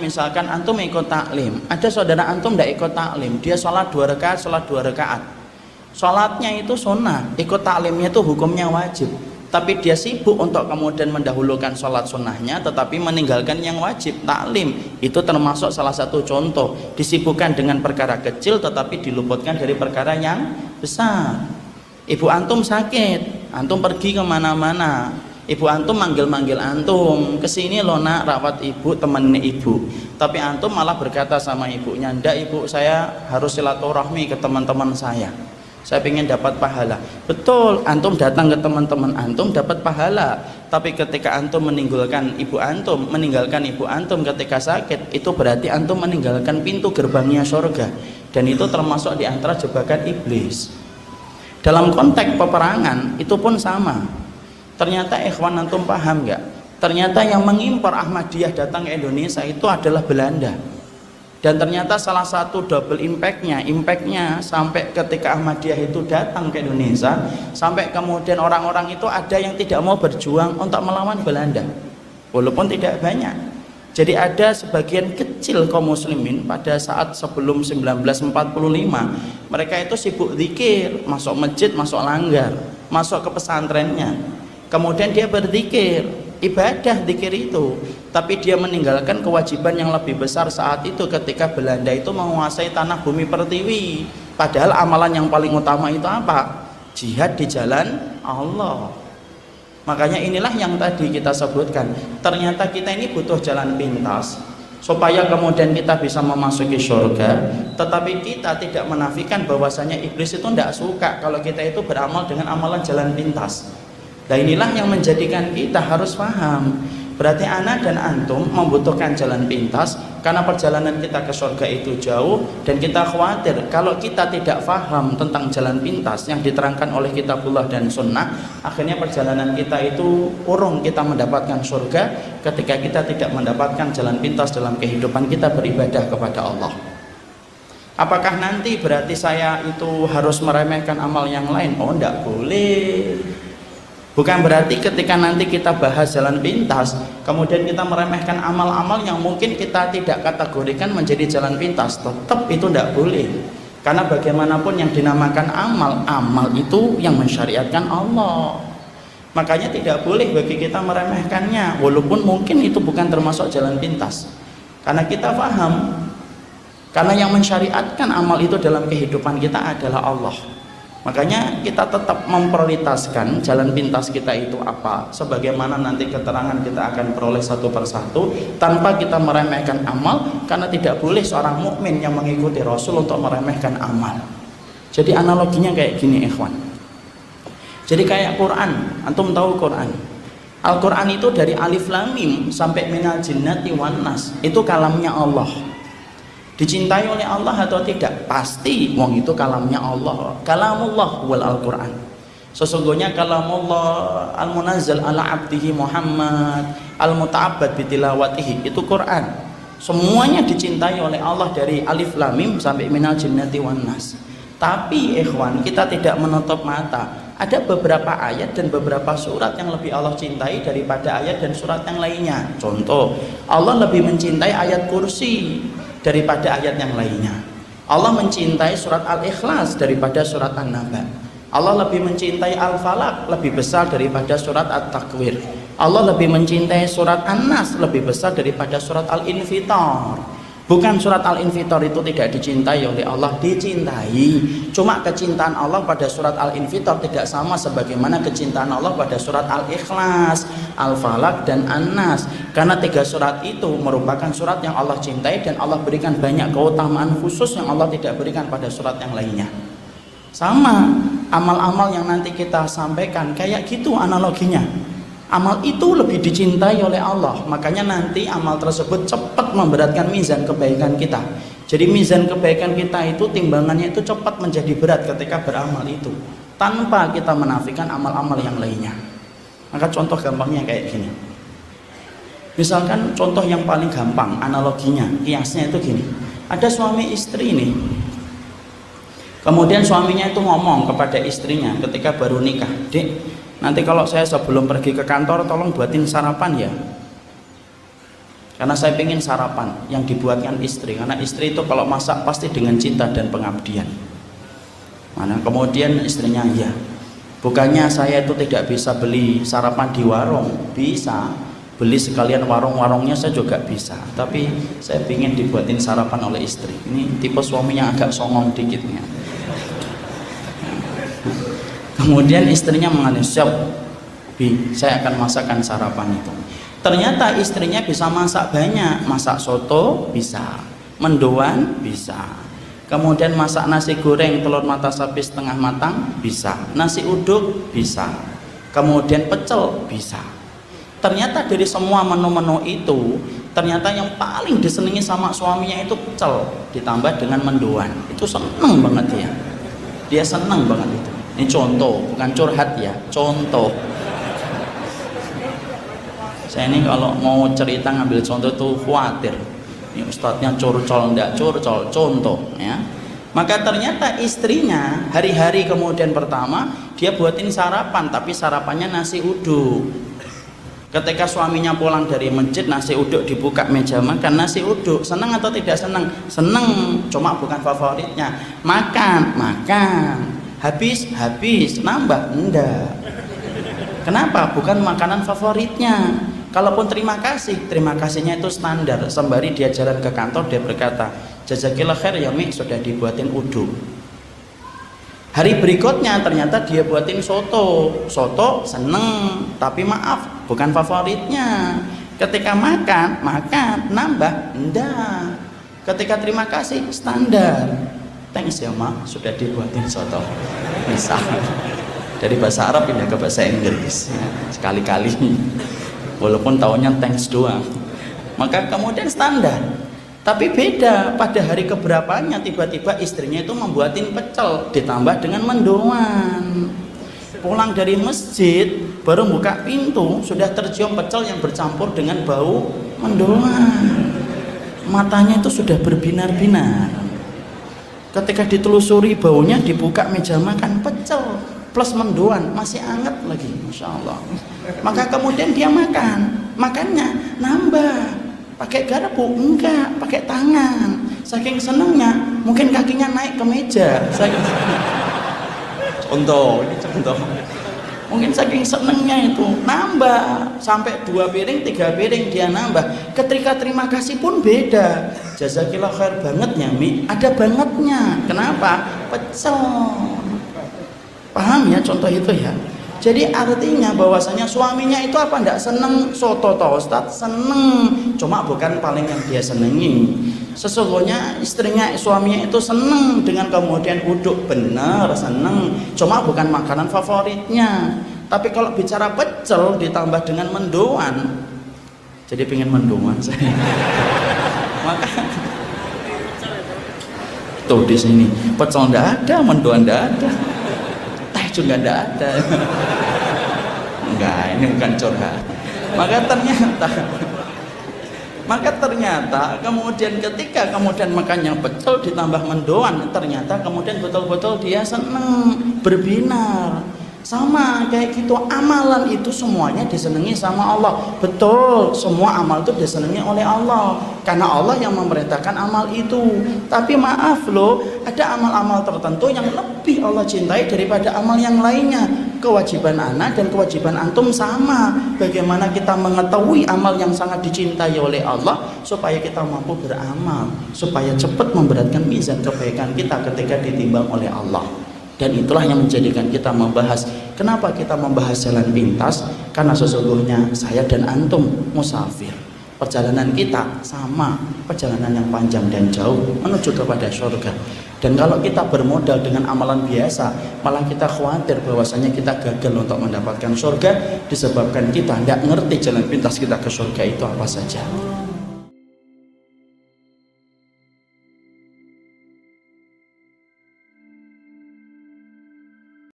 misalkan antum ikut taklim, ada saudara antum tidak ikut taklim, dia sholat 2 rakaat, sholat 2 rakaat, sholatnya itu sunnah, ikut taklimnya itu hukumnya wajib, tapi dia sibuk untuk kemudian mendahulukan sholat sunnahnya tetapi meninggalkan yang wajib, taklim itu termasuk salah satu contoh disibukkan dengan perkara kecil tetapi diluputkan dari perkara yang besar. Ibu antum sakit, antum pergi kemana-mana, ibu antum manggil-manggil antum, kesini lo nak rawat ibu, temenin ibu, tapi antum malah berkata sama ibunya, ndak ibu, saya harus silaturahmi ke teman-teman saya ingin dapat pahala. Betul, antum datang ke teman-teman antum dapat pahala, tapi ketika antum meninggalkan ibu antum ketika sakit, itu berarti antum meninggalkan pintu gerbangnya surga, dan itu termasuk di antara jebakan iblis. Dalam konteks peperangan itu pun sama. Ternyata ikhwan antum paham nggak? Ternyata yang mengimpor Ahmadiyah datang ke Indonesia itu adalah Belanda. Dan ternyata salah satu double impactnya sampai ketika Ahmadiyah itu datang ke Indonesia, sampai kemudian orang-orang itu ada yang tidak mau berjuang untuk melawan Belanda, walaupun tidak banyak. Jadi ada sebagian kecil kaum muslimin pada saat sebelum 1945, mereka itu sibuk zikir, masuk masjid, masuk langgar, masuk ke pesantrennya, kemudian dia berzikir, ibadah zikir itu, tapi dia meninggalkan kewajiban yang lebih besar saat itu ketika Belanda itu menguasai tanah bumi pertiwi. Padahal amalan yang paling utama itu apa? Jihad di jalan Allah. Makanya inilah yang tadi kita sebutkan, ternyata kita ini butuh jalan pintas supaya kemudian kita bisa memasuki surga, tetapi kita tidak menafikan bahwasanya iblis itu tidak suka kalau kita itu beramal dengan amalan jalan pintas. Nah inilah yang menjadikan kita harus paham, berarti ana dan antum membutuhkan jalan pintas karena perjalanan kita ke surga itu jauh, dan kita khawatir kalau kita tidak paham tentang jalan pintas yang diterangkan oleh kitabullah dan sunnah, akhirnya perjalanan kita itu urung kita mendapatkan surga ketika kita tidak mendapatkan jalan pintas dalam kehidupan kita beribadah kepada Allah. Apakah nanti berarti saya itu harus meremehkan amal yang lain? Oh, tidak boleh. Bukan berarti ketika nanti kita bahas jalan pintas kemudian kita meremehkan amal-amal yang mungkin kita tidak kategorikan menjadi jalan pintas. Tetap itu tidak boleh, karena bagaimanapun yang dinamakan amal itu yang mensyariatkan Allah. Makanya tidak boleh bagi kita meremehkannya, walaupun mungkin itu bukan termasuk jalan pintas, karena kita paham, karena yang mensyariatkan amal itu dalam kehidupan kita adalah Allah. Makanya kita tetap memprioritaskan jalan pintas kita itu apa, sebagaimana nanti keterangan kita akan peroleh satu persatu, tanpa kita meremehkan amal, karena tidak boleh seorang mukmin yang mengikuti Rasul untuk meremehkan amal. Jadi analoginya kayak gini ikhwan, jadi kayak Quran, antum tahu Quran, Al-Quran itu dari alif lam mim sampai minal jinnati wan nas, itu kalamnya Allah. Dicintai oleh Allah atau tidak? Pasti, wong itu kalamnya Allah. Kalamullah wal Al-Quran. Sesungguhnya kalamullah al-munazzal ala abdihi Muhammad al-muta'abbad bitilawatihi, itu Quran. Semuanya dicintai oleh Allah dari alif lam mim sampai minal jinnati wan nas. Tapi ikhwan, kita tidak menutup mata. Ada beberapa ayat dan beberapa surat yang lebih Allah cintai daripada ayat dan surat yang lainnya. Contoh, Allah lebih mencintai ayat kursi daripada ayat yang lainnya. Allah mencintai surat Al-Ikhlas daripada surat An-Naba. Allah lebih mencintai Al-Falaq lebih besar daripada surat At-Takwir. Allah lebih mencintai surat An-Nas lebih besar daripada surat Al-Infitar. Bukan surat Al-Infitar itu tidak dicintai oleh Allah, dicintai. Cuma kecintaan Allah pada surat Al-Infitar tidak sama sebagaimana kecintaan Allah pada surat Al-Ikhlas, Al-Falaq, dan An-Nas. Karena 3 surat itu merupakan surat yang Allah cintai dan Allah berikan banyak keutamaan khusus yang Allah tidak berikan pada surat yang lainnya. Sama amal-amal yang nanti kita sampaikan kayak gitu analoginya. Amal itu lebih dicintai oleh Allah, makanya nanti amal tersebut cepat memberatkan mizan kebaikan kita. Jadi mizan kebaikan kita itu timbangannya itu cepat menjadi berat ketika beramal itu, tanpa kita menafikan amal-amal yang lainnya. Maka contoh gampangnya kayak gini. Misalkan contoh yang paling gampang analoginya, kiasnya itu gini. Ada suami istri nih. Kemudian suaminya itu ngomong kepada istrinya ketika baru nikah, "Dek, nanti kalau saya sebelum pergi ke kantor tolong buatin sarapan ya." Karena saya pengen sarapan yang dibuatkan istri, karena istri itu kalau masak pasti dengan cinta dan pengabdian. Mana kemudian istrinya, ya bukannya saya itu tidak bisa beli sarapan di warung, bisa beli sekalian warung-warungnya saya juga bisa, tapi saya ingin dibuatin sarapan oleh istri. Ini tipe suami yang agak songong dikitnya. Kemudian istrinya mengatakan, siap Bi, saya akan masakkan sarapan itu. Ternyata istrinya bisa masak banyak, masak soto bisa, mendoan bisa, kemudian masak nasi goreng telur mata sapi setengah matang bisa, nasi uduk bisa, kemudian pecel bisa. Ternyata dari semua menu-menu itu, ternyata yang paling disenangi sama suaminya itu pecel ditambah dengan mendoan. Itu seneng banget dia. Dia seneng banget itu. Ini contoh, bukan curhat ya, contoh. Saya ini kalau mau cerita ngambil contoh tuh khawatir. Ini ustadznya curcol, enggak curcol, contoh ya. Maka ternyata istrinya hari-hari kemudian pertama dia buatin sarapan, tapi sarapannya nasi uduk. Ketika suaminya pulang dari masjid, nasi uduk dibuka meja makan, nasi uduk. Senang atau tidak senang? Senang, cuma bukan favoritnya. Makan, makan. Habis, habis. Nambah, enggak. Kenapa? Bukan makanan favoritnya. Kalaupun terima kasihnya itu standar. Sembari dia jalan ke kantor, dia berkata, jazakillah khair ya Mi, sudah dibuatin uduk. Hari berikutnya ternyata dia buatin soto. Soto seneng, tapi maaf, bukan favoritnya. Ketika makan, nambah, enggak. Ketika terima kasih, standar. Thanks ya Ma, sudah dibuatin soto. Misal dari bahasa Arab pindah ke bahasa Inggris sekali-kali, walaupun taunya thanks doang. Maka kemudian standar. Tapi beda pada hari keberapanya, tiba-tiba istrinya itu membuatin pecel ditambah dengan mendoan. Pulang dari masjid baru buka pintu sudah tercium pecel yang bercampur dengan bau mendoan. Matanya itu sudah berbinar-binar. Ketika ditelusuri baunya, dibuka meja makan, pecel plus mendoan masih hangat lagi, masya Allah. Maka kemudian dia makannya nambah. Pakai garpu? Enggak, pakai tangan. Saking senengnya, mungkin kakinya naik ke meja. Contoh, ini contoh. Mungkin saking senengnya itu nambah sampai 2 piring, 3 piring dia nambah. Ketika terima kasih pun beda. Jazakillah khair bangetnya Mi, ada bangetnya. Kenapa? Pecel. Paham ya contoh itu ya? Jadi artinya bahwasanya suaminya itu apa enggak seneng soto toh Ustaz? Seneng, cuma bukan paling yang dia senengi. Sesungguhnya suaminya itu seneng dengan kemudian uduk, benar seneng, cuma bukan makanan favoritnya. Tapi kalau bicara pecel ditambah dengan mendoan, jadi pengen mendoan saya. Maka tuh di sini pecel enggak ada, mendoan enggak ada. Juga enggak ada. Enggak, ini bukan curhat. Maka ternyata kemudian ketika kemudian makannya pecel ditambah mendoan, ternyata kemudian betul-betul dia seneng, berbinar. Sama kayak gitu, amalan itu semuanya disenangi sama Allah. Betul, semua amal itu disenangi oleh Allah, karena Allah yang memerintahkan amal itu. Tapi maaf loh, ada amal-amal tertentu yang lebih Allah cintai daripada amal yang lainnya. Kewajiban ana dan kewajiban antum sama. Bagaimana kita mengetahui amal yang sangat dicintai oleh Allah supaya kita mampu beramal, supaya cepat memberatkan mizan kebaikan kita ketika ditimbang oleh Allah. Dan itulah yang menjadikan kita membahas. Kenapa kita membahas jalan pintas? Karena sesungguhnya saya dan antum musafir. Perjalanan kita sama, perjalanan yang panjang dan jauh menuju kepada surga. Dan kalau kita bermodal dengan amalan biasa, malah kita khawatir bahwasanya kita gagal untuk mendapatkan surga disebabkan kita tidak ngerti jalan pintas kita ke surga itu apa saja.